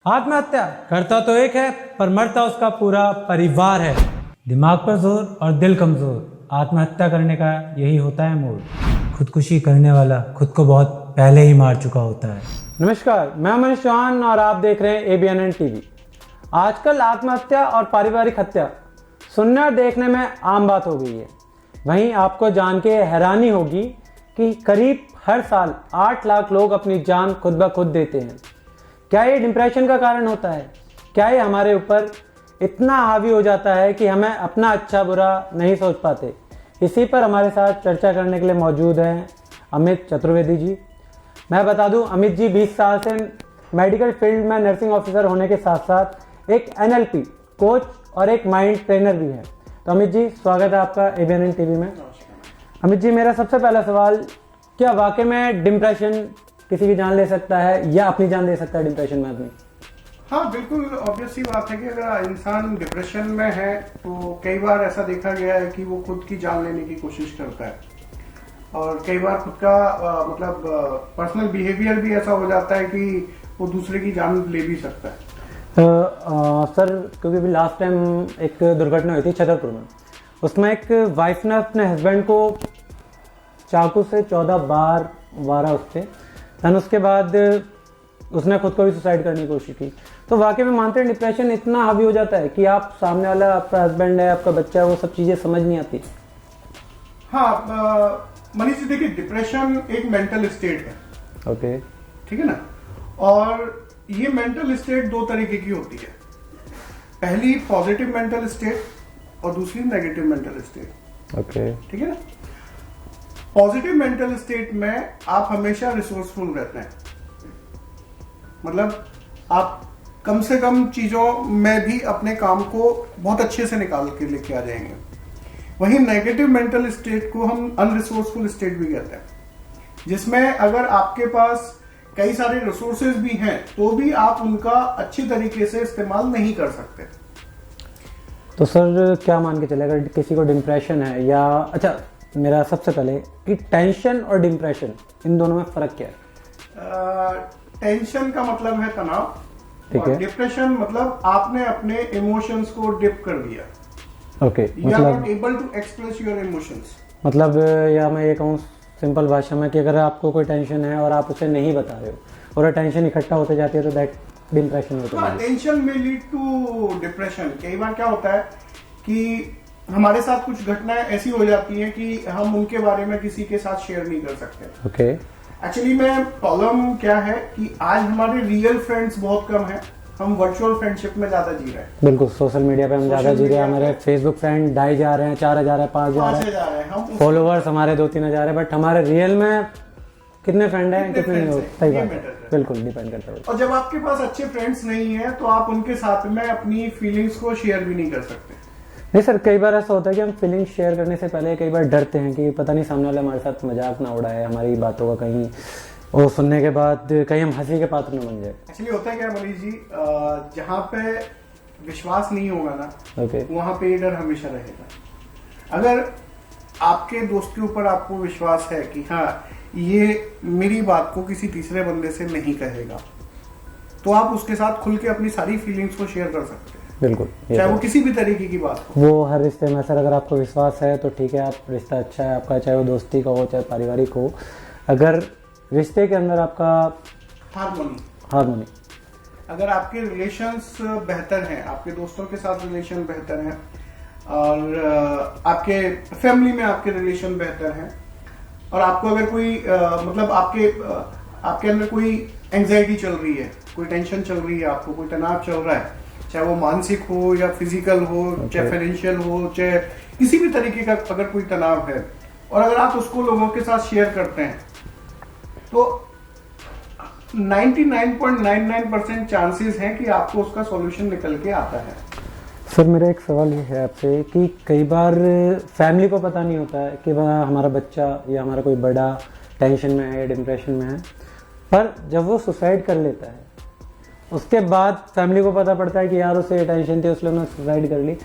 आत्महत्या करता तो एक है पर मरता उसका पूरा परिवार है। दिमाग पर जोर और दिल कमजोर, आत्महत्या करने का यही होता है मूड। खुदकुशी करने वाला खुद को बहुत पहले ही मार चुका होता है। नमस्कार, मैं मनीष चौहान और आप देख रहे हैं ABNN TV। आजकल आत्महत्या और पारिवारिक हत्या सुनने और देखने में आम बात हो गई है। वहीं आपको जान के हैरानी होगी कि करीब हर साल 8 लाख लोग अपनी जान खुद ब खुद देते हैं। क्या ये डिप्रेशन का कारण होता है? क्या ये हमारे ऊपर इतना हावी हो जाता है कि हमें अपना अच्छा बुरा नहीं सोच पाते? इसी पर हमारे साथ चर्चा करने के लिए मौजूद हैं अमित चतुर्वेदी जी। मैं बता दूं, अमित जी 20 साल से मेडिकल फील्ड में नर्सिंग ऑफिसर होने के साथ साथ एक NLP कोच और एक माइंड ट्रेनर भी है। तो अमित जी, स्वागत है आपका ABNN TV में। अमित जी, मेरा सबसे पहला सवाल, क्या वाकई में डिप्रेशन किसी की जान ले सकता है या अपनी जान ले सकता है डिप्रेशन में अपनी? हाँ, बिल्कुल ऑब्वियस सी बात है कि अगर इंसान डिप्रेशन में है तो कई बार ऐसा देखा गया है कि वो खुद की जान लेने की कोशिश करता है और कई बार खुद का पर्सनल बिहेवियर भी ऐसा हो जाता है कि वो दूसरे की जान ले भी सकता है। सर, क्योंकि अभी लास्ट टाइम एक दुर्घटना हुई थी छतरपुर में, उसमें एक वाइफ ने अपने हस्बैंड को चाकू से 14 बार मारा उससे, धन उसके बाद उसने खुद को भी सुसाइड करने की कोशिश की। तो वाकई में मानते हैं डिप्रेशन इतना हावी हो जाता है कि आप सामने वाला आपका हस्बैंड है, आपका बच्चा है, वो सब चीजें समझ नहीं आती। हाँ मनीष जी, देखिए डिप्रेशन एक मेंटल स्टेट है। ओके, ठीक है ना। और ये मेंटल स्टेट दो तरीके की होती है। पहली पॉजिटिव मेंटल स्टेट और दूसरी नेगेटिव मेंटल स्टेट। ओके, ठीक है ना। पॉजिटिव मेंटल स्टेट में आप हमेशा रिसोर्सफुल रहते हैं, मतलब आप कम से कम चीजों में भी अपने काम को बहुत अच्छे से निकाल के लेके आ जाएंगे। वहीं नेगेटिव मेंटल स्टेट को हम अनरिसोर्सफुल स्टेट भी कहते हैं, जिसमें अगर आपके पास कई सारे रिसोर्सेज भी हैं तो भी आप उनका अच्छी तरीके से इस्तेमाल नहीं कर सकते। तो सर, क्या मान के चले अगर किसी को डिप्रेशन है या अच्छा, मेरा सबसे पहले कि टेंशन और डिप्रेशन, इन दोनों में फर्क क्या है? टेंशन का मतलब है तनाव, ठीक और है। डिप्रेशन मतलब आपने अपने इमोशंस को डिप कर दिया। Okay, you are not able to express your emotions. मतलब या मैं ये कहूँ सिंपल भाषा में कि अगर आपको कोई टेंशन है और आप उसे नहीं बता रहे हो और टेंशन इकट्ठा होते जाती है तो दैट डिप्रेशन होता है। टेंशन में लीड टू डिप्रेशन। कई बार क्या होता है कि हमारे साथ कुछ घटनाएं ऐसी हो जाती हैं कि हम उनके बारे में किसी के साथ शेयर नहीं कर सकते। ओके। एक्चुअली में प्रॉब्लम क्या है कि आज हमारे रियल फ्रेंड्स बहुत कम हैं, हम वर्चुअल फ्रेंडशिप में ज्यादा जी रहे हैं। बिल्कुल, सोशल मीडिया पे हम ज्यादा जी रहे हैं। हमारे फेसबुक फ्रेंड 2.5 जा रहे हैं, 4 जा रहे हैं, 5 जा रहे हैं, फॉलोअर्स हमारे 2-3 हजार है, बट हमारे रियल में कितने फ्रेंड हैं कितने नहीं होते। सही बात है, बिल्कुल डिपेंड करता है। और जब आपके पास अच्छे फ्रेंड्स नहीं है तो आप उनके साथ में अपनी फीलिंग्स को शेयर भी नहीं कर सकते। नहीं सर, कई बार ऐसा होता है कि हम फीलिंग्स शेयर करने से पहले कई बार डरते हैं कि पता नहीं सामने वाला हमारे साथ मजाक ना उड़ाए हमारी बातों का, कहीं वो सुनने के बाद कहीं हम हंसी के पात्र न बन जाए। एक्चुअली होता है क्या मनीष जी, जहाँ पे विश्वास नहीं होगा ना, ओके, वहां पे ये डर हमेशा रहेगा। अगर आपके दोस्त के ऊपर आपको विश्वास है कि हाँ ये मेरी बात को किसी तीसरे बंदे से नहीं कहेगा, तो आप उसके साथ खुल के अपनी सारी फीलिंग्स को शेयर कर सकते हैं। बिल्कुल, चाहे वो किसी भी तरीके की बात हो। वो हर रिश्ते में सर, अगर आपको विश्वास है तो ठीक है, आप रिश्ता अच्छा है आपका, चाहे वो दोस्ती का हो चाहे पारिवारिक हो। अगर रिश्ते के अंदर आपका हार्मोनी, अगर आपके रिलेशंस बेहतर हैं, आपके दोस्तों के साथ रिलेशन बेहतर हैं और आपके फैमिली में आपके रिलेशन बेहतर हैं, और आपको अगर कोई मतलब आपके अंदर कोई एंजाइटी चल रही है, कोई टेंशन चल रही है, आपको कोई तनाव चल रहा है, चाहे वो मानसिक हो या फिजिकल हो, चाहे फाइनेंशियल हो, चाहे किसी भी तरीके का अगर कोई तनाव है, और अगर आप उसको लोगों के साथ शेयर करते हैं तो 99.99% चांसेस हैं कि आपको उसका सॉल्यूशन निकल के आता है। सर, मेरा एक सवाल ये है आपसे कि कई बार फैमिली को पता नहीं होता है कि वह हमारा बच्चा या हमारा कोई बड़ा टेंशन में है या डिप्रेशन में है, पर जब वो सुसाइड कर लेता है उसके बाद फैमिली को पता पड़ता है कि यार उसे टेंशन थी इसलिए उसने सुसाइड कर ली।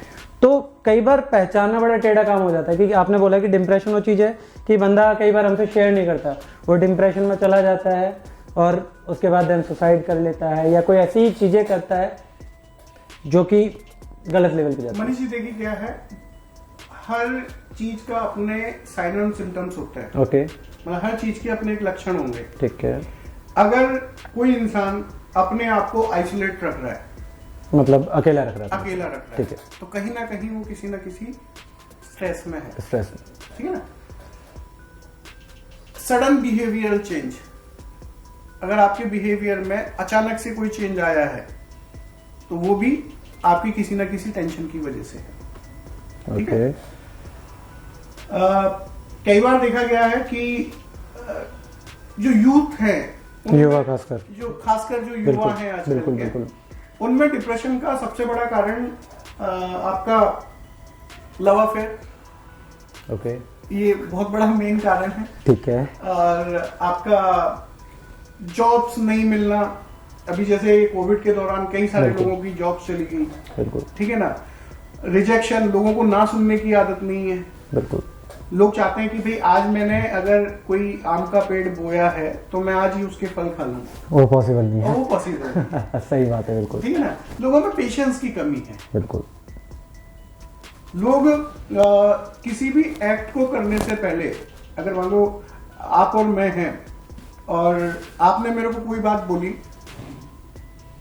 तो कई बार पहचानना बड़ा टेढ़ा काम हो जाता है, क्योंकि आपने बोला कि डिप्रेशन वो चीज़ है कि बंदा कई बार हमसे शेयर नहीं करता, वो डिप्रेशन में चला जाता है, और उसके बाद देन सुसाइड कर लेता है या कोई ऐसी चीज़ें करता है जो कि गलत लेवल पे जाता है। मनीष जी देखिए क्या है, हर चीज का अपने साइन एंड सिम्टम्स होते हैं। ओके, मतलब हर चीज के अपने एक लक्षण होंगे। ठीक है। अगर कोई इंसान अपने आप को आइसोलेट रख रहा है, मतलब अकेला रख रहा था, अकेला रख रहा ठीक है, है। तो कहीं ना कहीं वो किसी ना किसी स्ट्रेस में है। स्ट्रेस में, ठीक है ना। सडन बिहेवियरल चेंज, अगर आपके बिहेवियर में अचानक से कोई चेंज आया है तो वो भी आपकी किसी ना किसी टेंशन की वजह से है। ठीक है। कई बार देखा गया है कि जो यूथ है, युवा खासकर जो युवा है आजकल बिल्कुल के, बिल्कुल, उनमें डिप्रेशन का सबसे बड़ा कारण आपका लव अफेयर, ओके, ये बहुत बड़ा मेन कारण है। ठीक है। और आपका जॉब्स नहीं मिलना, अभी जैसे कोविड के दौरान कई सारे बिल्कुल। लोगों की जॉब्स चली गई। बिल्कुल, ठीक है ना। रिजेक्शन, लोगों को ना सुनने की आदत नहीं है। बिल्कुल, लोग चाहते हैं कि भाई आज मैंने अगर कोई आम का पेड़ बोया है तो मैं आज ही उसके फल खा लूं, वो पॉसिबल नहीं और है। वो पॉसिबल है। सही बात है, बिल्कुल, ठीक है ना। लोगों में पेशेंस की कमी है। बिल्कुल। लोग किसी भी एक्ट को करने से पहले, अगर मान लो आप और मैं हैं और आपने मेरे को कोई बात बोली,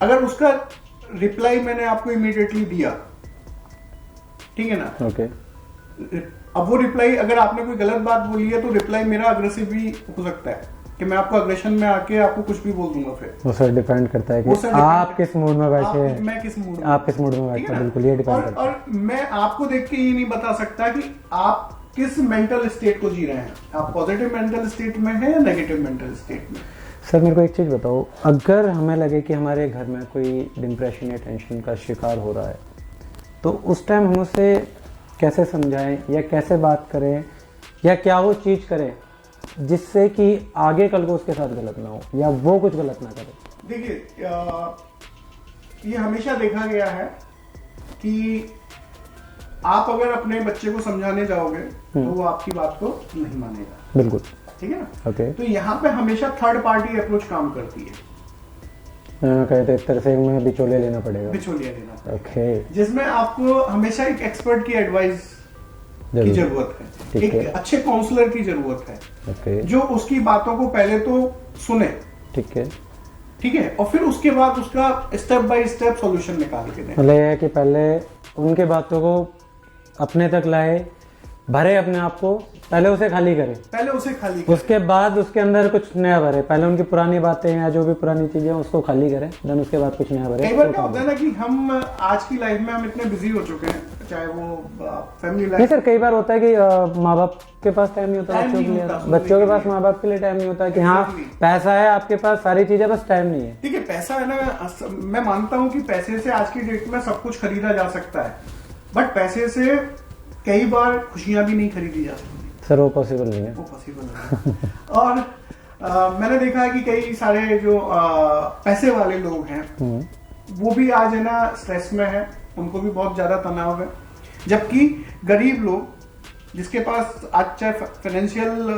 अगर उसका रिप्लाई मैंने आपको इमीडिएटली दिया, ठीक है ना, ओके, अब वो रिप्लाई, अगर आपने कोई गलत बात बोली है तो रिप्लाई मेरा अग्रेसिव भी हो सकता है कि मैं आपको अग्रेशन में आके आपको कुछ भी बोल दूंगा। फिर वो सर डिपेंड करता है वो कि सर आप किस मूड में बैठे हैं, मैं किस मूड में, आप किस मूड में ठीक बैठे है हैं, ना? बिल्कुल ये डिपेंड करता है। और मैं आपको देख के ये नहीं बता सकता कि आप किस मेंटल स्टेट को जी रहे हैं, आप पॉजिटिव मेंटल स्टेट में हैं या नेगेटिव मेंटल स्टेट में। सर मेरे को एक चीज़ बताओ, अगर हमें लगे कि हमारे घर में कोई डिप्रेशन या टेंशन का शिकार हो रहा है तो उस टाइम हम उसे कैसे समझाएं या कैसे बात करें या क्या वो चीज़ करें जिससे कि आगे कल को उसके साथ गलत ना हो या वो कुछ गलत ना करे। देखिए ये हमेशा देखा गया है कि आप अगर अपने बच्चे को समझाने जाओगे तो वो आपकी बात को नहीं मानेगा। बिल्कुल, ठीक है ना। ओके। तो यहाँ पे हमेशा थर्ड पार्टी अप्रोच काम करती है। कहते एक तरह से हमें बिचौलिया लेना पड़ेगा, बिचौलिया लेना पड़ेगा, ओके, जिसमें आपको हमेशा एक एक्सपर्ट की एडवाइस की जरूरत है, ठीक है। एक अच्छे काउंसलर की जरूरत है, ओके, जो उसकी बातों को पहले तो सुने, ठीक है। ठीक है, और फिर उसके बाद उसका स्टेप बाय स्टेप सॉल्यूशन निकाल के दें। मतलब ये है कि पहले उनके बातों को अपने तक लाए, भरे अपने आप को, पहले उसे खाली करे, पहले उसे खाली करें। उसके बाद उसके अंदर कुछ नया भरे। पहले उनकी पुरानी बातें या जो भी पुरानी चीजें हैं उसको खाली करें, देन उसके बाद कुछ नया भरे। कई बार क्या होता है ना कि हम आज की लाइफ में हम इतने बिजी हो चुके हैं, चाहे वो फैमिली नहीं लाइफ। सर, कई बार होता है कि माँ बाप के पास टाइम नहीं होता टाइम बच्चों के नहीं लिए, होता, सुनने बच्चों के के पास लिए। माँ बाप के लिए टाइम नहीं होता कि हाँ Exactly. पैसा है आपके पास, सारी चीजें, बस टाइम नहीं है। ठीक है, पैसा है ना, मैं मानता हूं कि पैसे से आज की डेट में सब कुछ खरीदा जा सकता है, बट पैसे से कई बार खुशियां भी नहीं खरीदी जा सकती। सर वो पॉसिबल नहीं है, वो पॉसिबल नहीं है। और मैंने देखा है कि कई सारे जो पैसे वाले लोग हैं वो भी आज है ना स्ट्रेस में है, उनको भी बहुत ज्यादा तनाव है, जबकि गरीब लोग जिसके पास आज चाहे फाइनेंशियल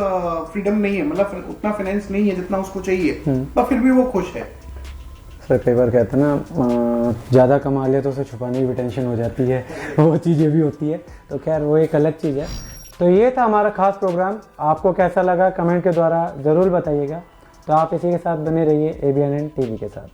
फ्रीडम नहीं है, मतलब उतना फाइनेंस नहीं है जितना उसको चाहिए, पर फिर भी वो खुश है। सर कई बार कहते हैं ना ज़्यादा कमा लिया तो उसे छुपाने की भी टेंशन हो जाती है, वो चीज़ें भी होती है, तो खैर वो एक अलग चीज़ है। तो ये था हमारा खास प्रोग्राम, आपको कैसा लगा कमेंट के द्वारा ज़रूर बताइएगा। तो आप इसी के साथ बने रहिए ABNN TV के साथ।